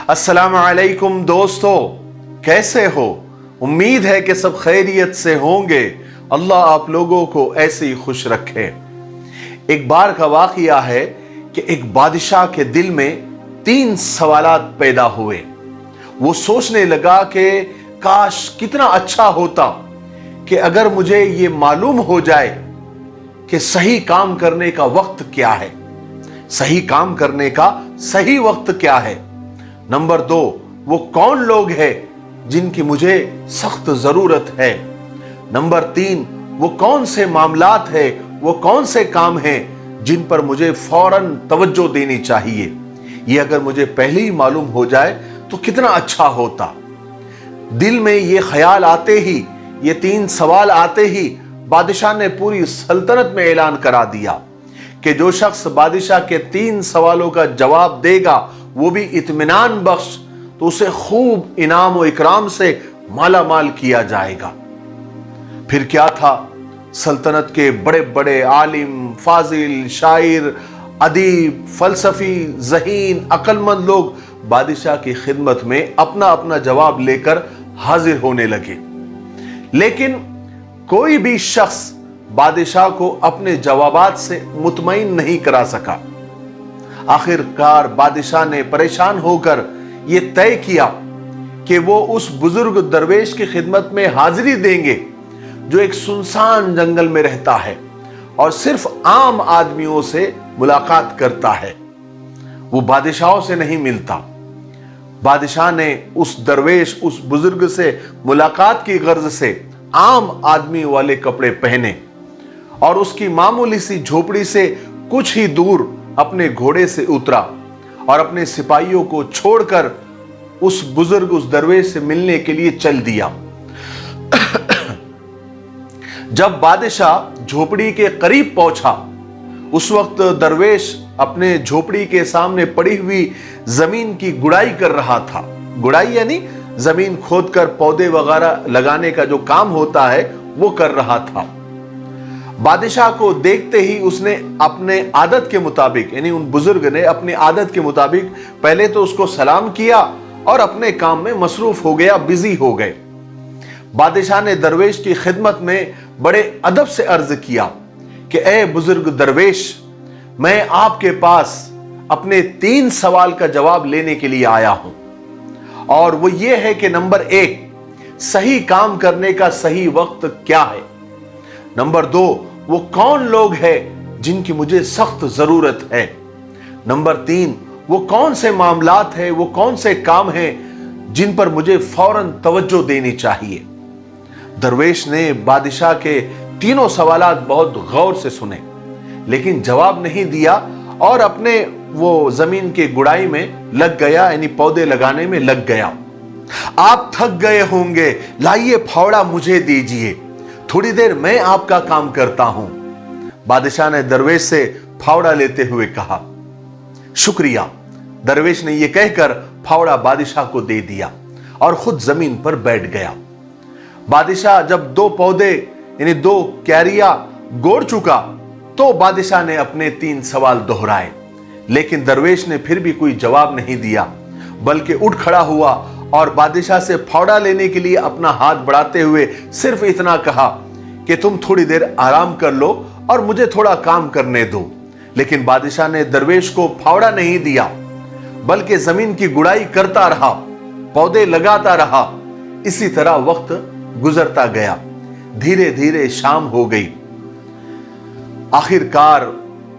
अस्सलाम वालेकुम दोस्तों, कैसे हो? उम्मीद है कि सब खैरियत से होंगे। अल्लाह आप लोगों को ऐसे ही खुश रखे। एक बार का वाकया है कि एक बादशाह के दिल में 3 सवालात पैदा हुए। वो सोचने लगा कि काश कितना अच्छा होता कि अगर मुझे ये मालूम हो जाए कि सही काम करने का वक्त क्या है, सही काम करने का सही वक्त क्या है। नंबर 2, वो कौन लोग हैं जिनकी मुझे सख्त जरूरत है। नंबर 3, वो कौन से मामलात है, वो कौन से काम हैं जिन पर मुझे फौरन तवज्जो देनी चाहिए। ये अगर मुझे पहले ही मालूम हो जाए तो कितना अच्छा होता। दिल में ये ख्याल आते ही, ये 3 सवाल आते ही बादशाह ने पूरी सल्तनत में ऐलान करा दिया कि जो शख्स बादशाह के 3 सवालों का जवाब देगा, वो भी इत्मीनान बख्श, तो उसे खूब इनाम और इकराम से माला माल किया जाएगा। फिर क्या था, सल्तनत के बड़े बड़े आलिम, फाजिल, शायर, अदीब, फलसफी, ज़हीन, अक्लमंद लोग बादशाह की खिदमत में अपना अपना जवाब लेकर हाजिर होने लगे। लेकिन कोई भी शख्स बादशाह को अपने जवाबात से मुतमईन नहीं करा सका। आखिरकार बादशाह ने परेशान होकर यह तय किया कि वो उस बुजुर्ग दरवेश की खिदमत में हाजिरी देंगे जो एक सुनसान जंगल में रहता है और सिर्फ आम आदमियों से मुलाकात करता है। वो बादशाहों से नहीं मिलता। बादशाह ने उस दरवेश, उस बुजुर्ग से मुलाकात की गर्ज से आम आदमी वाले कपड़े पहने और उसकी मामूली सी झोपड़ी से कुछ ही दूर अपने घोड़े से उतरा और अपने सिपाहियों को छोड़कर उस बुजुर्ग, उस दरवेश से मिलने के लिए चल दिया। जब बादशाह झोपड़ी के करीब पहुंचा, उस वक्त दरवेश अपने झोपड़ी के सामने पड़ी हुई जमीन की गुड़ाई कर रहा था। गुड़ाई यानी जमीन खोदकर पौधे वगैरह लगाने का जो काम होता है वो कर रहा था। बादशाह को देखते ही उसने अपने आदत के मुताबिक, यानी उन बुजुर्ग ने अपनी आदत के मुताबिक पहले तो उसको सलाम किया और अपने काम में मसरूफ हो गया, बिजी हो गए। बादशाह ने दरवेश की खिदमत में बड़े अदब से अर्ज किया कि ए बुजुर्ग दरवेश, मैं आपके पास अपने 3 सवाल का जवाब लेने के लिए आया हूं, और वो ये है कि नंबर 1, सही काम करने का सही वक्त क्या है। नंबर 2, वो कौन लोग हैं जिनकी मुझे सख्त जरूरत है। नंबर 3, वो कौन से मामलात हैं, वो कौन से काम हैं जिन पर मुझे फौरन तवज्जो देनी चाहिए। दरवेश ने बादशाह के तीनों सवालात बहुत गौर से सुने, लेकिन जवाब नहीं दिया और अपने वो जमीन के गुड़ाई में लग गया, यानी पौधे लगाने में लग गया। आप थक गए होंगे, लाइए फावड़ा मुझे दीजिए, थोड़ी देर मैं आपका काम करता हूं। बादशाह ने दरवेश से फावड़ा लेते हुए कहा। शुक्रिया। दरवेश ने यह कहकर फावड़ा बादशाह को दे दिया और खुद जमीन पर बैठ गया। बादशाह जब 2 पौधे यानी 2 क्यारियां गोड़ चुका तो बादशाह ने अपने 3 सवाल दोहराए, लेकिन दरवेश ने फिर भी कोई जवाब नहीं दिया, बल्कि उठ खड़ा हुआ और बादशाह से फावड़ा लेने के लिए अपना हाथ बढ़ाते हुए सिर्फ इतना कहा कि तुम थोड़ी देर आराम कर लो और मुझे थोड़ा काम करने दो। लेकिन बादशाह ने दरवेश को फावड़ा नहीं दिया, बल्कि जमीन की गुड़ाई करता रहा, पौधे लगाता रहा। इसी तरह वक्त गुजरता गया। धीरे धीरे शाम हो गई। आखिरकार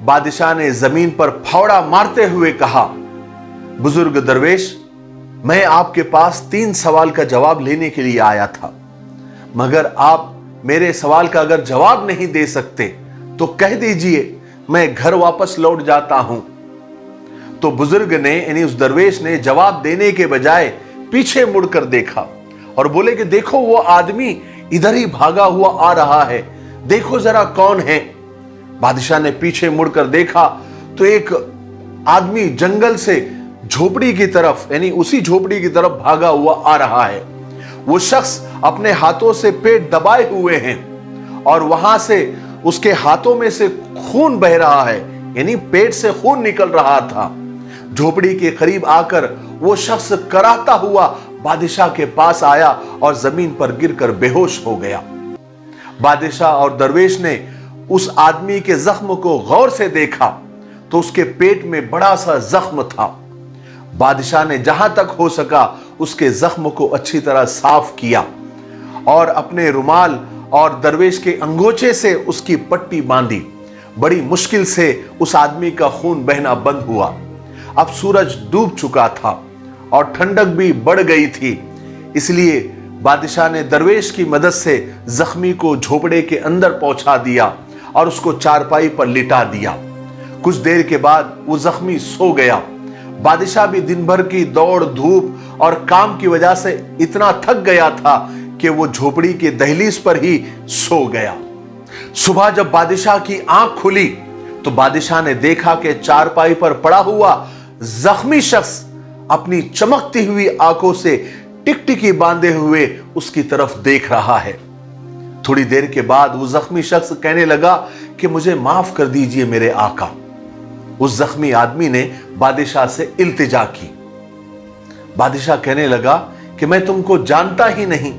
बादशाह ने जमीन पर फावड़ा मारते हुए कहा, बुजुर्ग दरवेश, मैं आपके पास 3 सवाल का जवाब लेने के लिए आया था, मगर आप मेरे सवाल का अगर जवाब नहीं दे सकते तो कह दीजिए, मैं घर वापस लौट जाता हूं। तो बुजुर्ग ने, यानी उस दरवेश ने जवाब देने के बजाय पीछे मुड़कर देखा और बोले कि देखो वो आदमी इधर ही भागा हुआ आ रहा है, देखो जरा कौन है। बादशाह ने पीछे मुड़कर देखा तो एक आदमी जंगल से झोपड़ी की तरफ, यानी उसी झोपड़ी की तरफ भागा हुआ आ रहा है। वो शख्स अपने हाथों से पेट दबाए हुए हैं और वहां से उसके हाथों में से खून बह रहा है, यानी पेट से खून निकल रहा था। झोपड़ी के करीब आकर वो शख्स कराहता हुआ बादशाह के पास आया और जमीन पर गिरकर बेहोश हो गया। बादशाह और दरवेश ने उस आदमी के जख्म को गौर से देखा तो उसके पेट में बड़ा सा जख्म था। बादशाह ने जहां तक हो सका उसके जख्म को अच्छी तरह साफ किया और अपने रुमाल और दरवेश के अंगोछे से उसकी पट्टी बांधी। बड़ी मुश्किल से उस आदमी का खून बहना बंद हुआ। अब सूरज डूब चुका था और ठंडक भी बढ़ गई थी, इसलिए बादशाह ने दरवेश की मदद से जख्मी को झोपड़े के अंदर पहुंचा दिया और उसको चारपाई पर लिटा दिया। कुछ देर के बाद वो जख्मी सो गया। बादशाह भी दिन भर की दौड़ धूप और काम की वजह से इतना थक गया था कि वो झोपड़ी के दहलीज पर ही सो गया। सुबह जब बादशाह की आंख खुली तो बादशाह ने देखा कि चारपाई पर पड़ा हुआ जख्मी शख्स अपनी चमकती हुई आंखों से टिकटिकी बांधे हुए उसकी तरफ देख रहा है। थोड़ी देर के बाद वो जख्मी शख्स कहने लगा कि मुझे माफ कर दीजिए मेरे आका। उस जख्मी आदमी ने बादशाह से इल्तिजा की। बादशाह कहने लगा कि मैं तुमको जानता ही नहीं,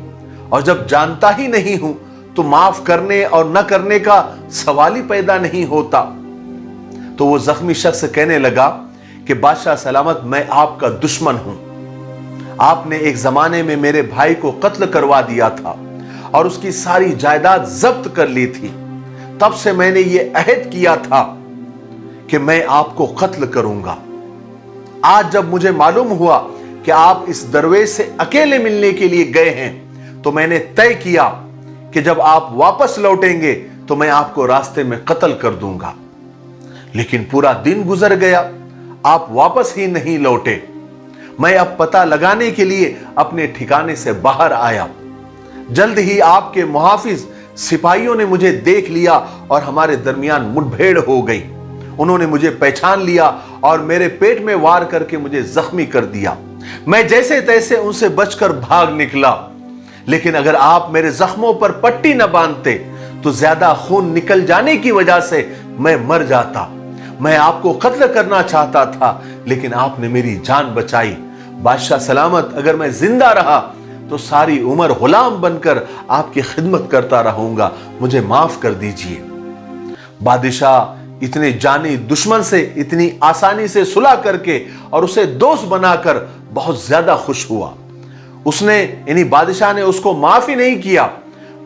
और जब जानता ही नहीं हूं तो माफ करने और न करने का सवाल ही पैदा नहीं होता। तो वो जख्मी शख्स कहने लगा कि बादशाह सलामत, मैं आपका दुश्मन हूं। आपने एक जमाने में मेरे भाई को कत्ल करवा दिया था और उसकी सारी जायदाद जब्त कर ली थी। तब से मैंने ये अहद किया था कि मैं आपको कत्ल करूंगा। आज जब मुझे मालूम हुआ कि आप इस दरवेश से अकेले मिलने के लिए गए हैं तो मैंने तय किया कि जब आप वापस लौटेंगे तो मैं आपको रास्ते में कत्ल कर दूंगा। लेकिन पूरा दिन गुजर गया, आप वापस ही नहीं लौटे। मैं अब पता लगाने के लिए अपने ठिकाने से बाहर आया। जल्द ही आपके मुहाफिज सिपाहियों ने मुझे देख लिया और हमारे दरमियान मुठभेड़ हो गई। उन्होंने मुझे पहचान लिया और मेरे पेट में वार करके मुझे जख्मी कर दिया। मैं जैसे तैसे उनसे बचकर भाग निकला, लेकिन अगर आप मेरे जख्मों पर पट्टी न बांधते तो ज्यादा खून निकल जाने की वजह से मैं मर जाता। मैं आपको कत्ल करना चाहता था, लेकिन आपने मेरी जान बचाई। बादशाह सलामत, अगर मैं जिंदा रहा तो सारी उम्र गुलाम बनकर आपकी खिदमत करता रहूंगा। मुझे माफ कर दीजिए। बादशाह इतने जानी दुश्मन से इतनी आसानी से सुलह करके और उसे दोस्त बनाकर बहुत ज्यादा खुश हुआ। उसने यानी बादशाह ने उसको माफ ही नहीं किया,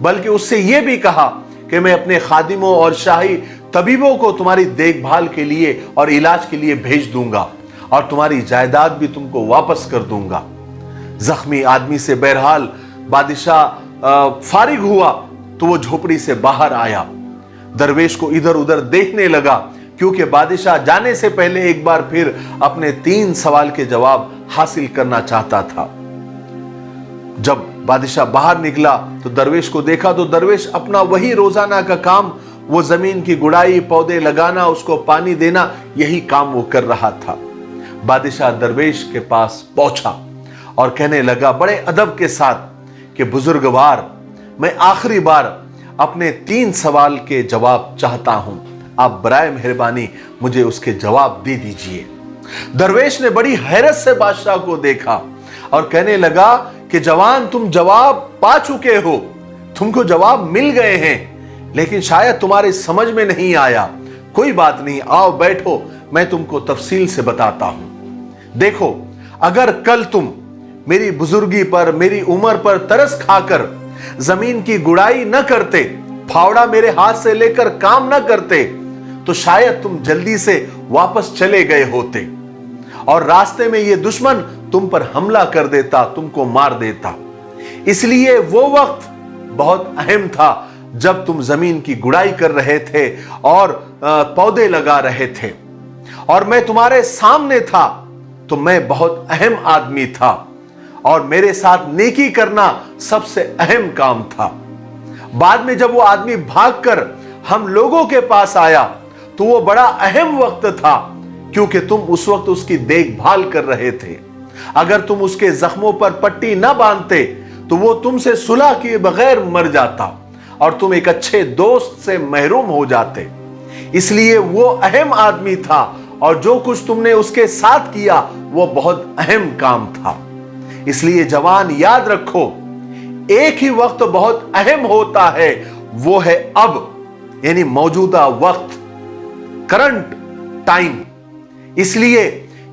बल्कि उससे यह भी कहा कि मैं अपने खादिमों और शाही तबीबों को तुम्हारी देखभाल के लिए और इलाज के लिए भेज दूंगा और तुम्हारी जायदाद भी तुमको वापस कर दूंगा। जख्मी आदमी से बहरहाल बादशाह फारिग हुआ तो वो झोपड़ी से बाहर आया। दरवेश को इधर उधर देखने लगा, क्योंकि बादशाह जाने से पहले एक बार फिर अपने 3 सवाल के जवाब हासिल करना चाहता था। जब बादशाह बाहर निकला तो दरवेश को देखा तो दरवेश अपना वही रोजाना का काम, वो जमीन की गुड़ाई, पौधे लगाना, उसको पानी देना, यही काम वो कर रहा था। बादशाह दरवेश के पास पहुंचा और कहने लगा बड़े अदब के साथ कि बुजुर्गवार, मैं आखिरी बार अपने 3 सवाल के जवाब चाहता हूं, आप बराए मेहरबानी मुझे उसके जवाब दे दीजिए। दरवेश ने बड़ी हैरत से बादशाह को देखा और कहने लगा कि जवान, तुम जवाब पा चुके हो, तुमको जवाब मिल गए हैं, लेकिन शायद तुम्हारे समझ में नहीं आया। कोई बात नहीं, आओ बैठो, मैं तुमको तफसील से बताता हूं। देखो, अगर कल तुम मेरी बुजुर्गी पर, मेरी उम्र पर तरस खाकर जमीन की गुड़ाई न करते, फावड़ा मेरे हाथ से लेकर काम न करते, तो शायद तुम जल्दी से वापस चले गए होते और रास्ते में ये दुश्मन तुम पर हमला कर देता, तुमको मार देता। इसलिए वो वक्त बहुत अहम था जब तुम जमीन की गुड़ाई कर रहे थे और पौधे लगा रहे थे, और मैं तुम्हारे सामने था तो मैं बहुत अहम आदमी था और मेरे साथ नेकी करना सबसे अहम काम था। बाद में जब वो आदमी भागकर हम लोगों के पास आया तो वो बड़ा अहम वक्त था, क्योंकि तुम उस वक्त उसकी देखभाल कर रहे थे। अगर तुम उसके जख्मों पर पट्टी न बांधते तो वो तुमसे सुलह किए बगैर मर जाता और तुम एक अच्छे दोस्त से महरूम हो जाते। इसलिए वो अहम आदमी था और जो कुछ तुमने उसके साथ किया वो बहुत अहम काम था। इसलिए जवान याद रखो, एक ही वक्त बहुत अहम होता है, वो है अब, यानी मौजूदा वक्त, करंट टाइम। इसलिए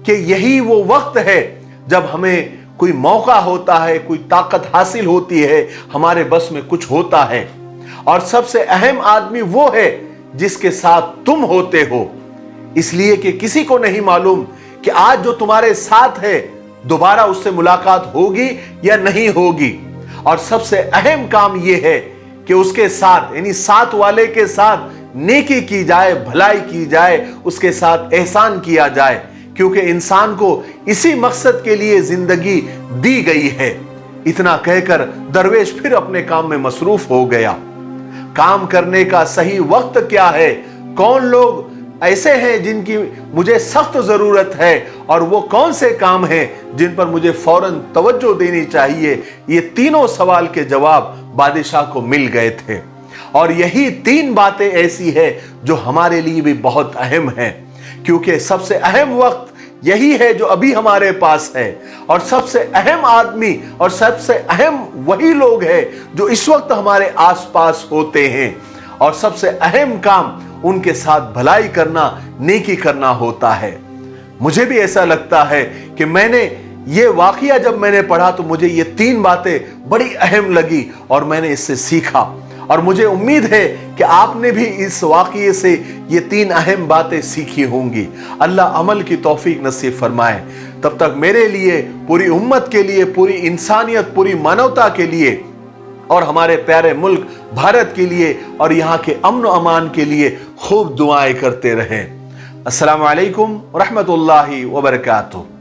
कि यही वो वक्त है जब हमें कोई मौका होता है, कोई ताकत हासिल होती है, हमारे बस में कुछ होता है। और सबसे अहम आदमी वो है जिसके साथ तुम होते हो। इसलिए कि किसी को नहीं मालूम कि आज जो तुम्हारे साथ है दोबारा उससे मुलाकात होगी या नहीं होगी। और सबसे अहम काम यह है कि उसके साथ, यानी साथ वाले के साथ नेकी की जाए, भलाई की जाए, उसके साथ एहसान किया जाए, क्योंकि इंसान को इसी मकसद के लिए जिंदगी दी गई है। इतना कहकर दरवेश फिर अपने काम में मसरूफ हो गया। काम करने का सही वक्त क्या है, कौन लोग ऐसे हैं जिनकी मुझे सख्त जरूरत है, और वो कौन से काम हैं जिन पर मुझे फौरन तवज्जो देनी चाहिए, ये तीनों सवाल के जवाब बादशाह को मिल गए थे। और यही तीन बातें ऐसी है जो हमारे लिए भी बहुत अहम है, क्योंकि सबसे अहम वक्त यही है जो अभी हमारे पास है, और सबसे अहम आदमी और सबसे अहम वही लोग हैं जो इस वक्त हमारे आसपास होते हैं, और सबसे अहम काम उनके साथ भलाई करना, नेकी करना होता है। मुझे भी ऐसा लगता है कि मैंने ये वाकया जब मैंने पढ़ा तो मुझे ये तीन बातें बड़ी अहम लगी और मैंने इससे सीखा, और मुझे उम्मीद है कि आपने भी इस वाकये से ये तीन अहम बातें सीखी होंगी। अल्लाह अमल की तौफीक नसीब फरमाए। तब तक मेरे लिए, पूरी उम्मत के लिए, पूरी इंसानियत, पूरी मानवता के लिए और हमारे प्यारे मुल्क भारत के लिए और यहाँ के अमन अमान के लिए खूब दुआएं करते रहें। अस्सलामु अलैकुम व रहमतुल्लाहि व बरकातुहू।